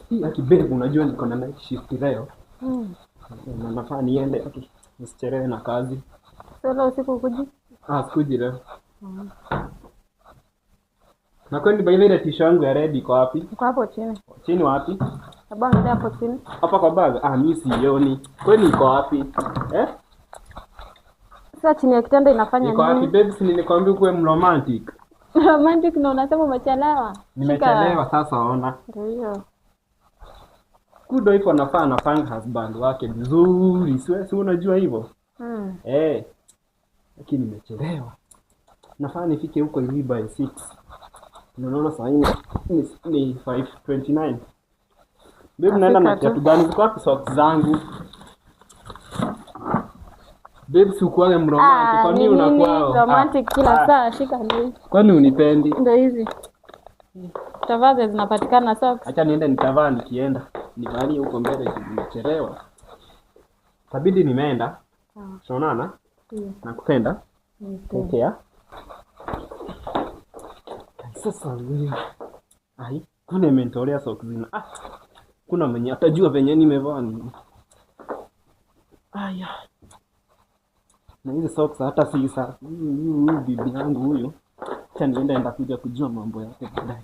Hii akibebu unajua niko na night shift leo. Na nafaa niende nisichelewe na kazi. Sasa usiku kuji? Sikuji leo. Na kwani by the way t-shirt yangu ya red iko wapi? Iko hapo chini. Chini wapi? Baba ndio hapo chini. Hapa kwa bag. Mimi sioni. Kwani iko wapi? Sasa chini ya kitanda inafanya nini? Iko wapi babe? Si nilikwambia kuwe romantic. Romantic na unasema umechelewa. Nimechelewa sasa ona. Ndio. Kudo iko nafaa na pang husband wake vizuri. Si unajua hivyo? Lakini nimechelewa. Nafaa nifike huko hivi by 6. Unaona saa hii ni 5:29. Babe naenda na kiatu gani? Ziko wapi socks zangu? Babe si ukuage mromantic. Kwa nini unakuwa romantic kila saa? Shika ndio. Kwani unipendi? Ndio hizi. Tavaze zinapatikana socks. Acha niende nitavaa nikienda. Nivalie huko mbele nimechelewa. Tabidi nimeenda. Tunaonana? Nakupenda. Take care. Sasa wewe. Kuna mentolea socks zina. Kuna mwenye atajua venye nimevaa nini. Na hizo socks hata si safi. Bibi yangu huyo. Acha niende ndakuja kujua mambo yake baadaye.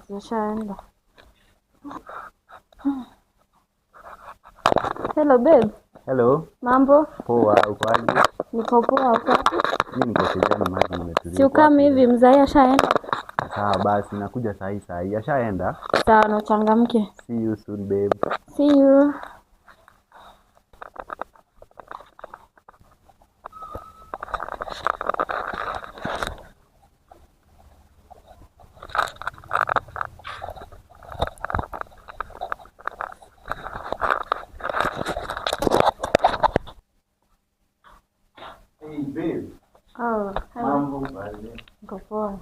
Zishaenda. Hello babe. Hello. Mambo? Poa, uko aje? Niko poa uko? Mimi niko kijana maji nimetulia. Si kama hivi mzee ashaenda. Sawa basi nakuja saa hii. Ashaenda? Sawa na changamke. See you soon babe. See you. Hey babe. Oh, Mambo baje? niko poa.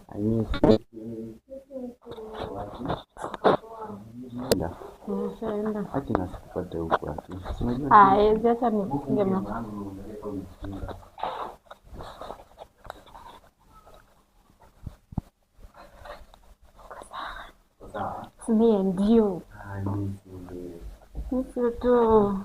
Ashaenda. Acha nasikupate huko ati. Hizi acha nifunge mlango. Me and you. Miss you. Miss you too.